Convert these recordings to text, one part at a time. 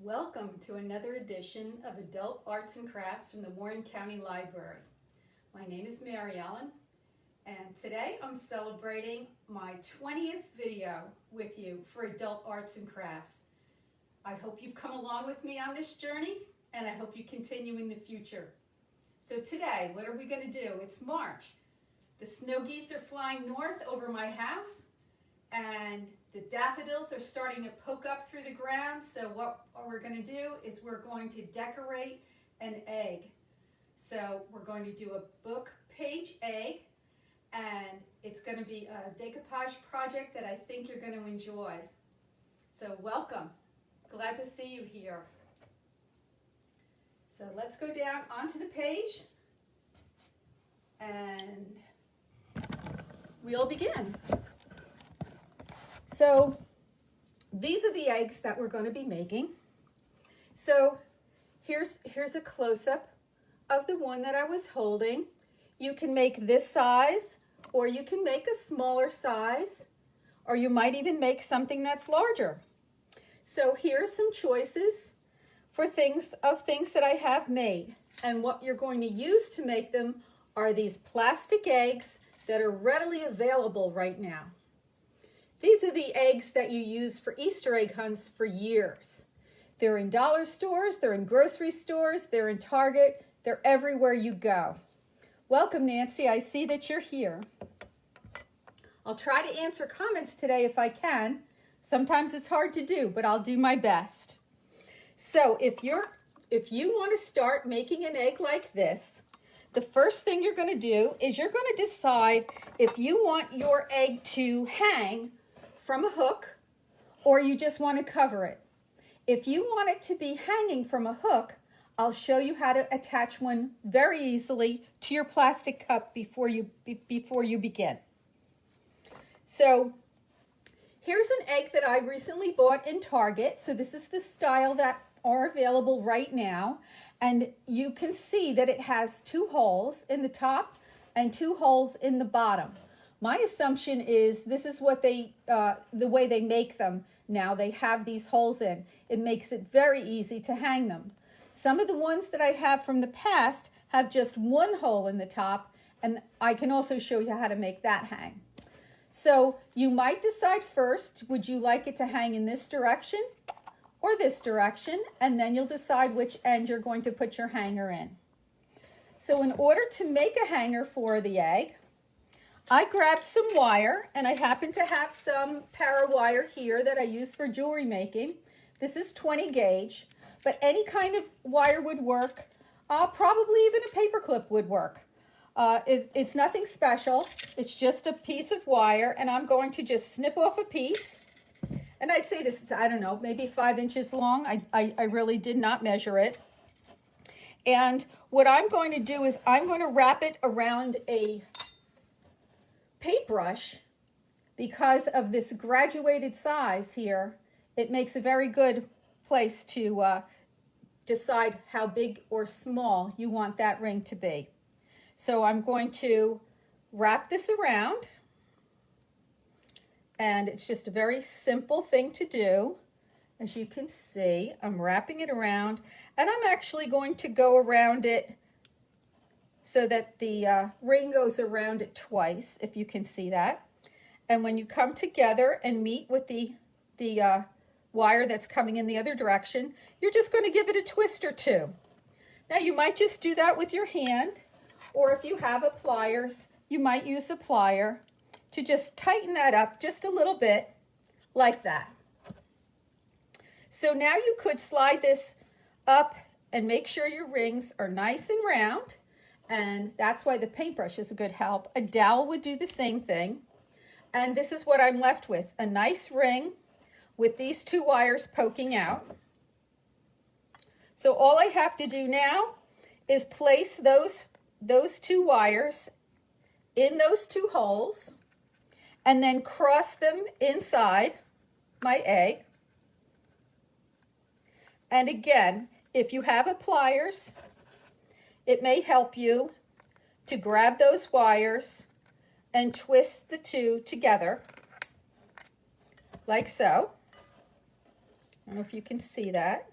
Welcome to another edition of Adult Arts and Crafts from the Warren County Library. My name is Mary Ellen, and today I'm celebrating my 20th video with you for Adult Arts and Crafts. I hope you've come along with me on this journey, and I hope you continue in the future. So today, what are we going to do? It's March. The snow geese are flying north over my house, and the daffodils are starting to poke up through the ground. So what we're going to do is we're going to decorate an egg. So we're going to do a book page egg, and it's going to be a decoupage project that I think you're going to enjoy. So welcome. Glad to see you here. So let's go down onto the page and we'll begin. So these are the eggs that we're going to be making. So here's a close-up of the one that I was holding. You can make this size, or you can make a smaller size, or you might even make something that's larger. So here's some choices for things that I have made. And what you're going to use to make them are these plastic eggs that are readily available right now. These are the eggs that you use for Easter egg hunts for years. They're in dollar stores, they're in grocery stores, they're in Target, they're everywhere you go. Welcome, Nancy. I see that you're here. I'll try to answer comments today if I can. Sometimes it's hard to do, but I'll do my best. So if you want to start making an egg like this, the first thing you're going to do is you're going to decide if you want your egg to hang from a hook, or you just want to cover it. If you want it to be hanging from a hook, I'll show you how to attach one very easily to your plastic cup before you begin. So here's an egg that I recently bought in Target. So this is the style that are available right now, and you can see that it has 2 holes in the top and 2 holes in the bottom. My assumption is this is what the way they make them now. They have these holes in. It makes it very easy to hang them. Some of the ones that I have from the past have just 1 hole in the top, and I can also show you how to make that hang. So you might decide first, would you like it to hang in this direction or this direction, and then you'll decide which end you're going to put your hanger in. So in order to make a hanger for the egg, I grabbed some wire, and I happen to have some para wire here that I use for jewelry making. This is 20 gauge, but any kind of wire would work. Probably even a paper clip would work. It's nothing special. It's just a piece of wire, and I'm going to just snip off a piece. And I'd say this is, I don't know, maybe 5 inches long. I really did not measure it. And what I'm going to do is I'm going to wrap it around a paintbrush. Because of this graduated size here, it makes a very good place to decide how big or small you want that ring to be. So I'm going to wrap this around, and it's just a very simple thing to do. As you can see, I'm wrapping it around, and I'm actually going to go around it so that the ring goes around it twice, if you can see that. And when you come together and meet with the wire that's coming in the other direction, you're just going to give it a twist or 2. Now you might just do that with your hand, or if you have a pliers, you might use a plier to just tighten that up just a little bit, like that. So now you could slide this up and make sure your rings are nice and round, and that's why the paintbrush is a good help. A dowel would do the same thing. And this is what I'm left with, a nice ring with these 2 wires poking out. So all I have to do now is place those 2 wires in those 2 holes, and then cross them inside my egg. And again, if you have a pliers, it may help you to grab those wires and twist the 2 together, like so. I don't know if you can see that.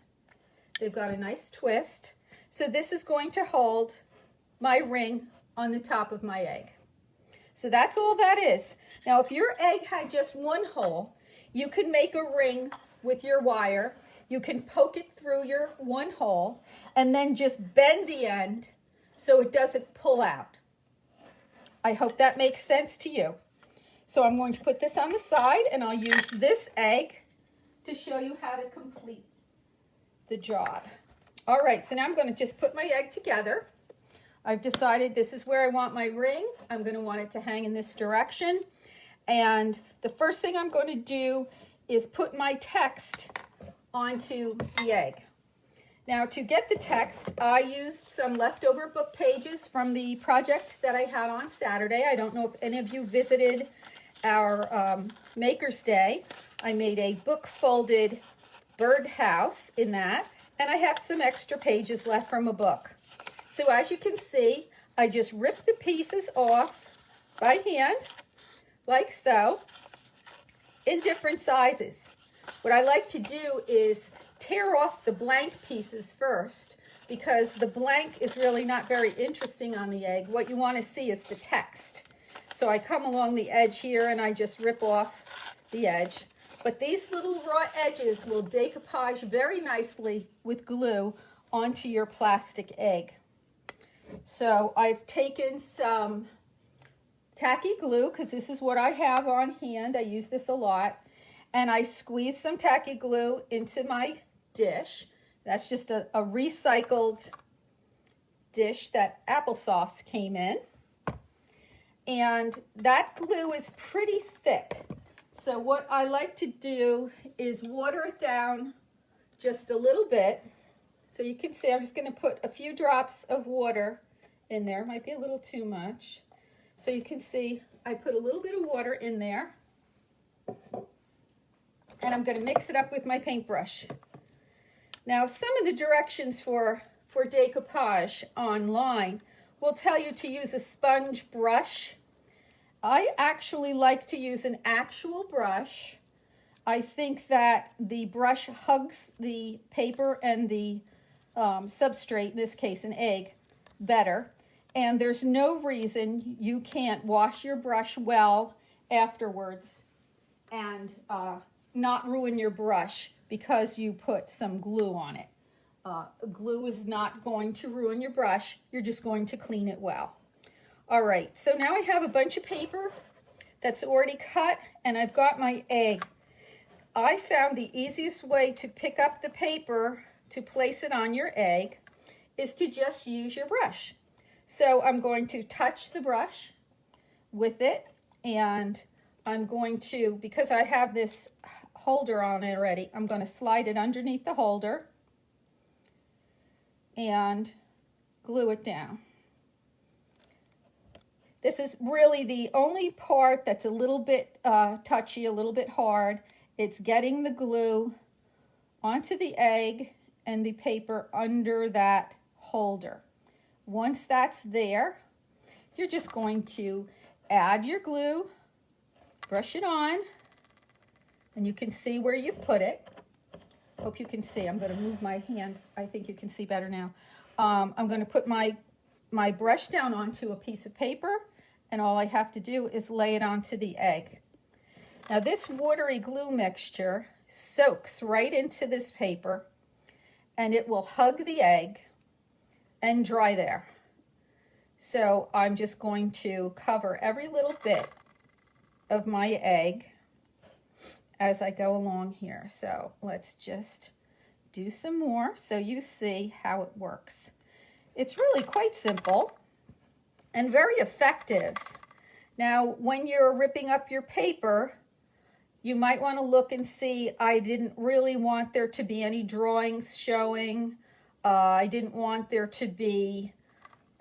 They've got a nice twist. So this is going to hold my ring on the top of my egg. So that's all that is. Now, if your egg had just one hole, you can make a ring with your wire. You can poke it through your one hole and then just bend the end so it doesn't pull out. I hope that makes sense to you. So I'm going to put this on the side, and I'll use this egg to show you how to complete the job. All right, so now I'm going to just put my egg together. I've decided this is where I want my ring. I'm going to want it to hang in this direction. And the first thing I'm going to do is put my text onto the egg. Now, to get the text, I used some leftover book pages from the project that I had on Saturday. I don't know if any of you visited our Maker's Day. I made a book folded birdhouse in that, and I have some extra pages left from a book. So as you can see, I just ripped the pieces off by hand, like so, in different sizes. What I like to do is tear off the blank pieces first, because the blank is really not very interesting on the egg. What you want to see is the text. So I come along the edge here and I just rip off the edge. But these little raw edges will decoupage very nicely with glue onto your plastic egg. So I've taken some tacky glue, because this is what I have on hand. I use this a lot. And I squeeze some tacky glue into my dish. That's just a recycled dish that applesauce came in. And that glue is pretty thick. So what I like to do is water it down just a little bit. So you can see I'm just going to put a few drops of water in there. Might be a little too much. So you can see I put a little bit of water in there. And I'm going to mix it up with my paintbrush. Now, some of the directions for decoupage online will tell you to use a sponge brush. I actually like to use an actual brush. I think that the brush hugs the paper and the substrate, in this case an egg, better. And there's no reason you can't wash your brush well afterwards and not ruin your brush because you put some glue on it. Glue is not going to ruin your brush. You're just going to clean it well. All right, so now I have a bunch of paper that's already cut, and I've got my egg. I found the easiest way to pick up the paper to place it on your egg is to just use your brush. So I'm going to touch the brush with it, and I'm going to, because I have this holder on it already, I'm going to slide it underneath the holder and glue it down. This is really the only part that's a little bit touchy, a little bit hard. It's getting the glue onto the egg and the paper under that holder. Once that's there, you're just going to add your glue, brush it on, and you can see where you've put it. Hope you can see. I'm going to move my hands. I think you can see better now. I'm going to put my brush down onto a piece of paper, and all I have to do is lay it onto the egg. Now this watery glue mixture soaks right into this paper, and it will hug the egg and dry there. So I'm just going to cover every little bit of my egg as I go along here. So let's just do some more so you see how it works. It's really quite simple and very effective. Now, when you're ripping up your paper, you might want to look and see, I didn't really want there to be any drawings showing. I didn't want there to be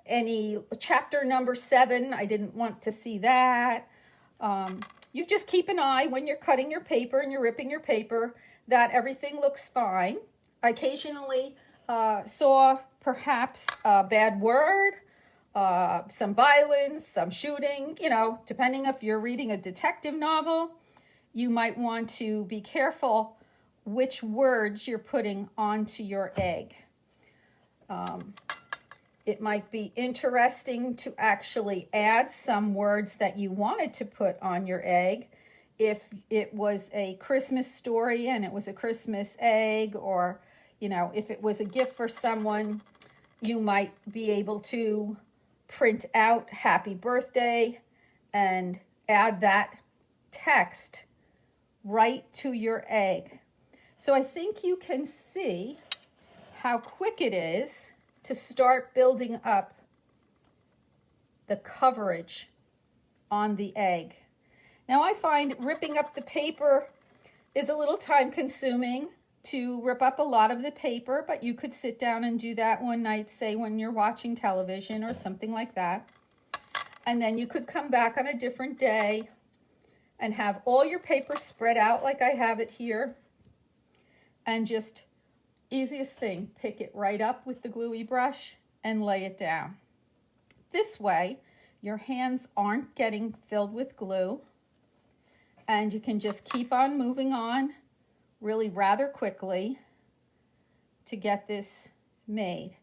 any chapter number 7. I didn't want to see that. You just keep an eye when you're cutting your paper and you're ripping your paper that everything looks fine. I occasionally saw perhaps a bad word, some violence, some shooting, you know, depending if you're reading a detective novel. You might want to be careful which words you're putting onto your egg. It might be interesting to actually add some words that you wanted to put on your egg. If it was a Christmas story and it was a Christmas egg, or, you know, if it was a gift for someone, you might be able to print out happy birthday and add that text right to your egg. So I think you can see how quick it is to start building up the coverage on the egg. Now I find ripping up the paper is a little time consuming to rip up a lot of the paper, but you could sit down and do that one night, say when you're watching television or something like that. And then you could come back on a different day and have all your paper spread out like I have it here, and just easiest thing, pick it right up with the gluey brush and lay it down. This way, your hands aren't getting filled with glue, and you can just keep on moving on really rather quickly to get this made.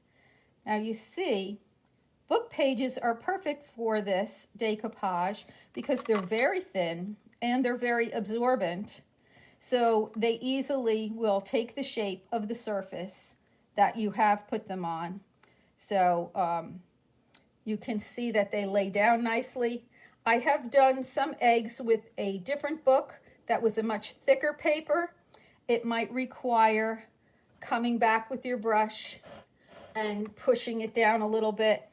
Now you see, book pages are perfect for this decoupage because they're very thin and they're very absorbent. So they easily will take the shape of the surface that you have put them on. So you can see that they lay down nicely. I have done some eggs with a different book that was a much thicker paper. It might require coming back with your brush and pushing it down a little bit.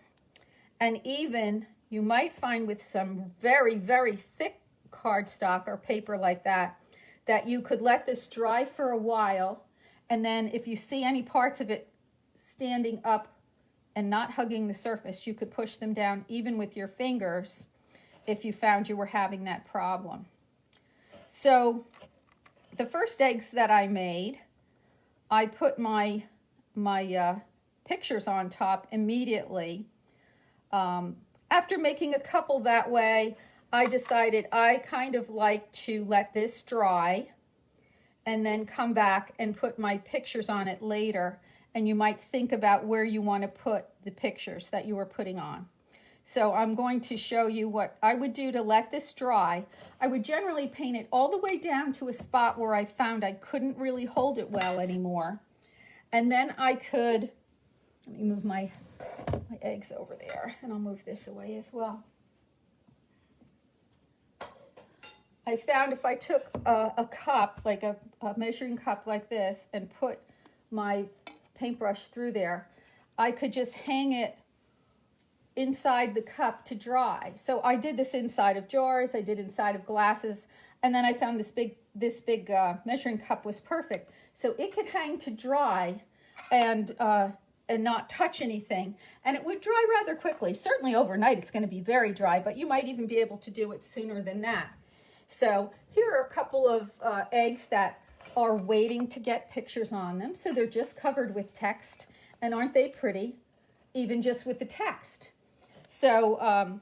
And even you might find with some very, very thick cardstock or paper like that, that you could let this dry for a while, and then if you see any parts of it standing up and not hugging the surface, you could push them down even with your fingers if you found you were having that problem. So the first eggs that I made, I put my pictures on top immediately. After making a couple that way, I decided I kind of like to let this dry and then come back and put my pictures on it later. And you might think about where you want to put the pictures that you were putting on. So I'm going to show you what I would do to let this dry. I would generally paint it all the way down to a spot where I found I couldn't really hold it well anymore. And then I could, let me move my eggs over there, and I'll move this away as well. I found if I took a cup, like a measuring cup like this, and put my paintbrush through there, I could just hang it inside the cup to dry. So I did this inside of jars, I did inside of glasses, and then I found this big measuring cup was perfect. So it could hang to dry and not touch anything, and it would dry rather quickly. Certainly overnight it's going to be very dry, but you might even be able to do it sooner than that. So here are a couple of eggs that are waiting to get pictures on them. So they're just covered with text, and aren't they pretty, even just with the text? So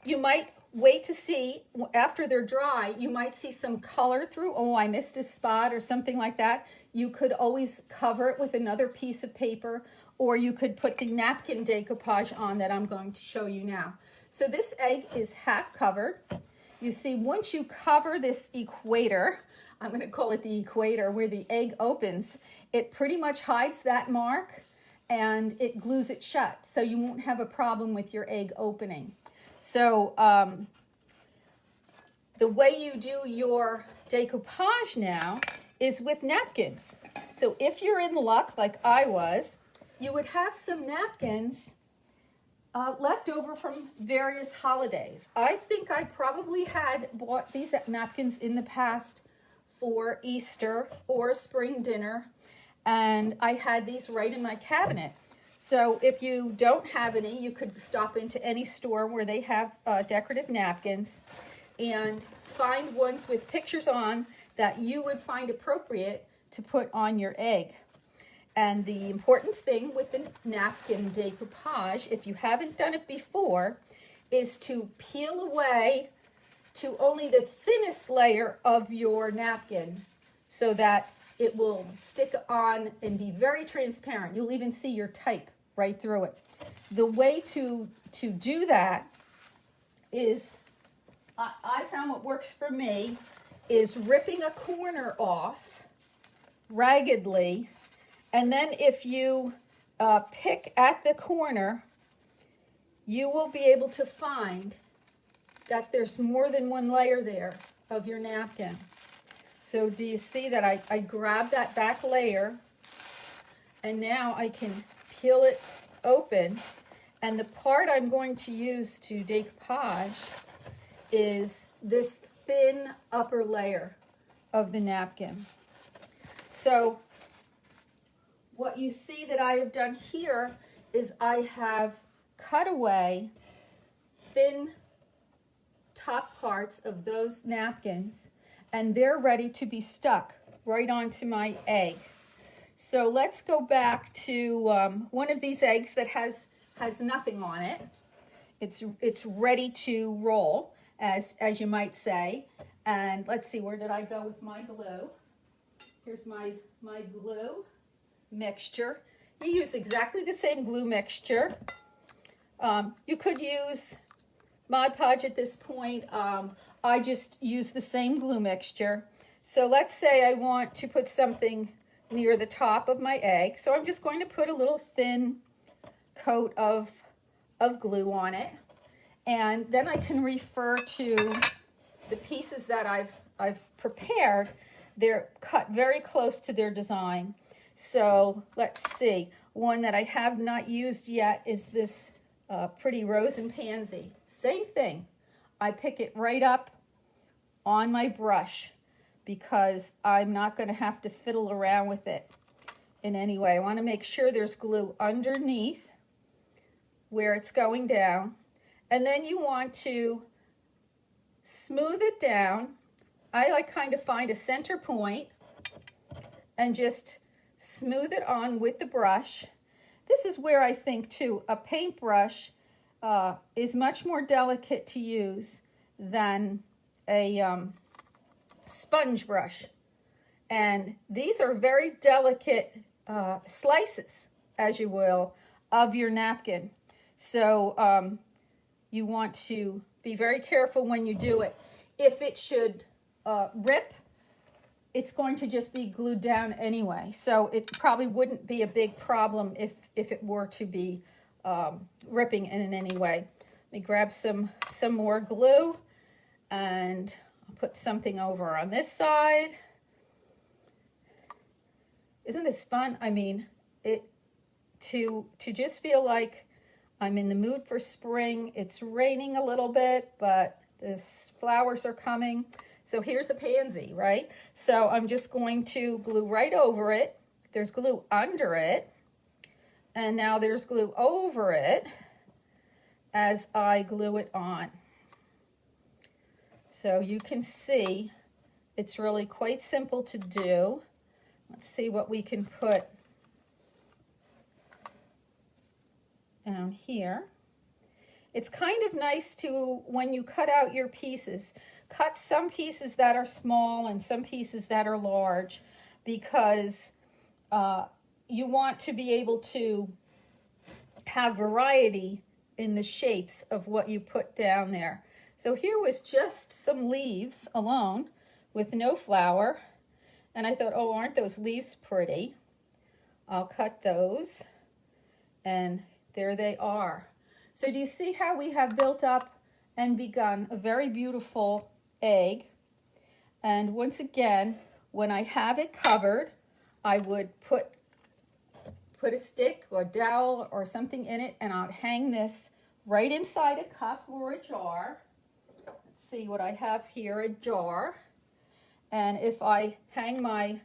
you might wait to see, after they're dry, you might see some color through, oh, I missed a spot or something like that. You could always cover it with another piece of paper, or you could put the napkin decoupage on that I'm going to show you now. So this egg is half covered. You see, once you cover this equator, I'm going to call it the equator, where the egg opens, it pretty much hides that mark and it glues it shut, so you won't have a problem with your egg opening. So the way you do your decoupage now is with napkins. So if you're in luck, like I was, you would have some napkins left over from various holidays. I think I probably had bought these napkins in the past for Easter or spring dinner, and I had these right in my cabinet. So if you don't have any, you could stop into any store where they have decorative napkins and find ones with pictures on that you would find appropriate to put on your egg. And the important thing with the napkin decoupage, if you haven't done it before, is to peel away to only the thinnest layer of your napkin so that it will stick on and be very transparent. You'll even see your type right through it. The way to do that is, I found what works for me is ripping a corner off raggedly, and then if you pick at the corner, you will be able to find that there's more than one layer there of your napkin. So do you see that I grab that back layer, and now I can peel it open, and the part I'm going to use to decoupage is this thin upper layer of the napkin. So what you see that I have done here is I have cut away thin top parts of those napkins, and they're ready to be stuck right onto my egg. So let's go back to one of these eggs that has nothing on it. It's ready to roll, as you might say. And let's see, where did I go with my glue? Here's my glue mixture. You use exactly the same glue mixture. You could use Mod Podge at this point. I just use the same glue mixture. So let's say I want to put something near the top of my egg. So I'm just going to put a little thin coat of glue on it. And then I can refer to the pieces that I've prepared. They're cut very close to their design. So let's see. One that I have not used yet is this pretty rose and pansy. Same thing. I pick it right up on my brush because I'm not going to have to fiddle around with it in any way. I want to make sure there's glue underneath where it's going down. And then you want to smooth it down. I like kind of find a center point and just smooth it on with the brush. This is where I think too, a paintbrush is much more delicate to use than a sponge brush. And these are very delicate slices, as you will, of your napkin. So you want to be very careful when you do it. If it should rip, it's going to just be glued down anyway. So it probably wouldn't be a big problem if it were to be ripping in any way. Let me grab some more glue, and I'll put something over on this side. Isn't this fun? I mean, to just feel like I'm in the mood for spring. It's raining a little bit, but the flowers are coming. So here's a pansy, right? So I'm just going to glue right over it. There's glue under it. And now there's glue over it as I glue it on. So you can see it's really quite simple to do. Let's see what we can put down here. It's kind of nice to, when you cut out your pieces, cut some pieces that are small and some pieces that are large, because you want to be able to have variety in the shapes of what you put down there. So here was just some leaves alone with no flower, and I thought, oh, aren't those leaves pretty? I'll cut those, and there they are. So do you see how we have built up and begun a very beautiful egg? And once again, when I have it covered, I would put a stick or a dowel or something in it, and I'd hang this right inside a cup or a jar. Let's see what I have here, a jar. And if I hang my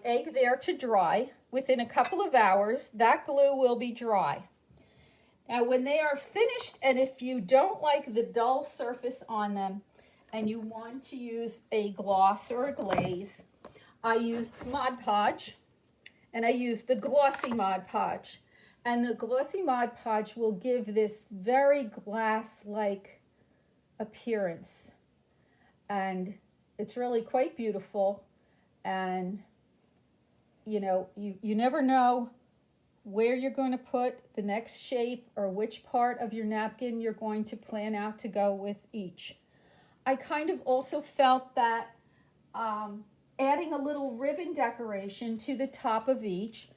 egg there to dry, within a couple of hours, that glue will be dry. Now, when they are finished, and if you don't like the dull surface on them and you want to use a gloss or a glaze, I used Mod Podge, and I used the glossy Mod Podge. And the glossy Mod Podge will give this very glass-like appearance. And it's really quite beautiful. And you know, you never know where you're going to put the next shape or which part of your napkin you're going to plan out to go with each. I kind of also felt that adding a little ribbon decoration to the top of each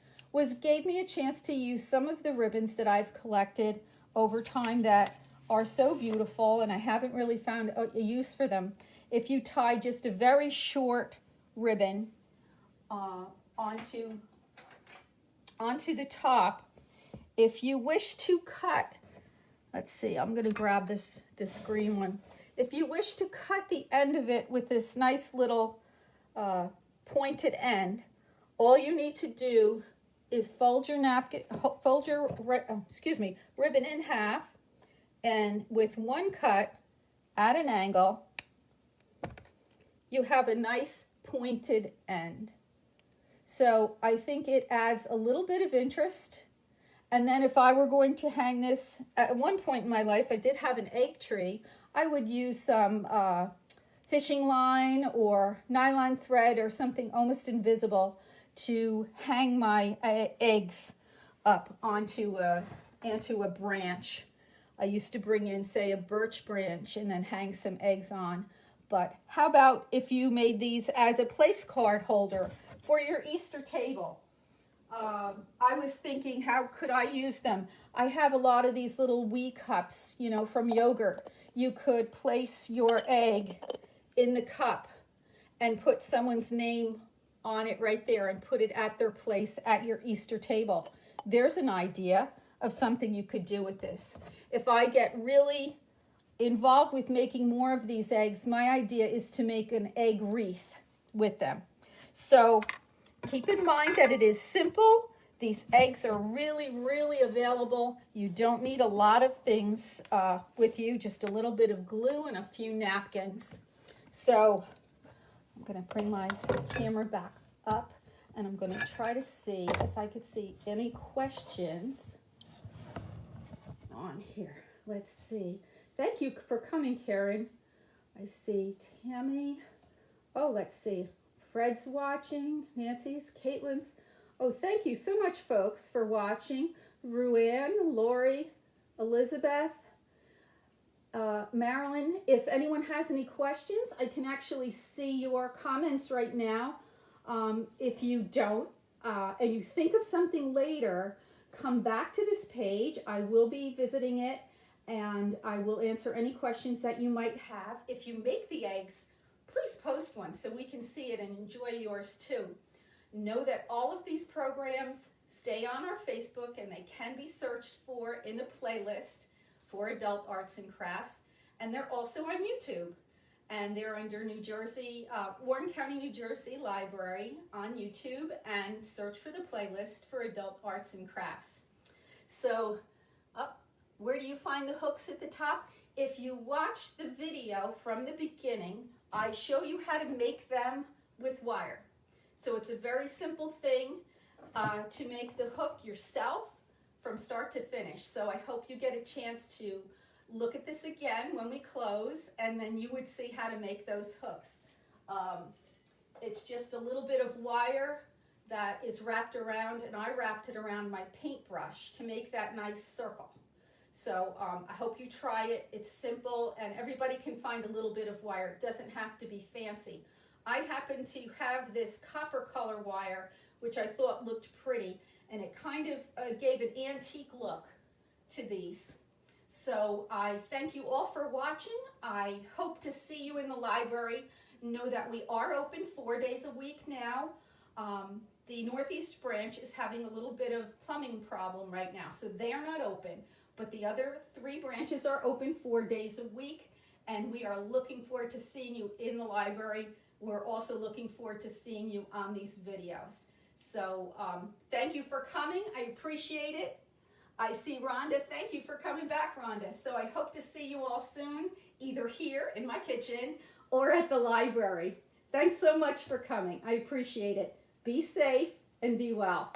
gave me a chance to use some of the ribbons that I've collected over time that are so beautiful, and I haven't really found a use for them. If you tie just a very short ribbon onto the top, if you wish to cut, let's see, I'm going to grab this green one. If you wish to cut the end of it with this nice little pointed end, all you need to do is fold your ribbon in half, and with one cut at an angle, you have a nice pointed end. So I think it adds a little bit of interest. And then if I were going to hang this, at one point in my life, I did have an egg tree. I would use some fishing line or nylon thread or something almost invisible to hang my eggs up onto a branch. I used to bring in, say, a birch branch and then hang some eggs on. But how about if you made these as a place card holder for your Easter table? I was thinking, how could I use them? I have a lot of these little wee cups, you know, from yogurt. You could place your egg in the cup and put someone's name on it right there and put it at their place at your Easter table. There's an idea of something you could do with this. If I get really involved with making more of these eggs, my idea is to make an egg wreath with them. So keep in mind that it is simple. These eggs are really, really available. You don't need a lot of things with you, just a little bit of glue and a few napkins. So I'm going to bring my camera back up, and I'm going to try to see if I could see any questions on here. Let's see. Thank you for coming, Karen. I see Tammy. Oh, let's see. Fred's watching. Nancy's, Caitlin's. Oh, thank you so much, folks, for watching. Ruanne, Lori, Elizabeth, Marilyn. If anyone has any questions, I can actually see your comments right now. If you don't, and you think of something later, come back to this page. I will be visiting it, and I will answer any questions that you might have. If you make the eggs, please post one so we can see it and enjoy yours too. Know that all of these programs stay on our Facebook, and they can be searched for in a playlist for adult arts and crafts, and they're also on YouTube, and they're under New Jersey, Warren County, New Jersey Library on YouTube, and search for the playlist for adult arts and crafts. So where do you find the hooks at the top? If you watch the video from the beginning, I show you how to make them with wire. So it's a very simple thing to make the hook yourself from start to finish. So I hope you get a chance to look at this again when we close, and then you would see how to make those hooks. It's just a little bit of wire that is wrapped around, and I wrapped it around my paintbrush to make that nice circle. So I hope you try it. It's simple, and everybody can find a little bit of wire. It doesn't have to be fancy. I happen to have this copper color wire, which I thought looked pretty, and it kind of gave an antique look to these. So I thank you all for watching. I hope to see you in the library. Know that we are open 4 days a week now. The Northeast branch is having a little bit of plumbing problem right now, so they are not open. But the other 3 branches are open 4 days a week, and we are looking forward to seeing you in the library. We're also looking forward to seeing you on these videos. So thank you for coming. I appreciate it. I see Rhonda. Thank you for coming back, Rhonda. So I hope to see you all soon, either here in my kitchen or at the library. Thanks so much for coming. I appreciate it. Be safe and be well.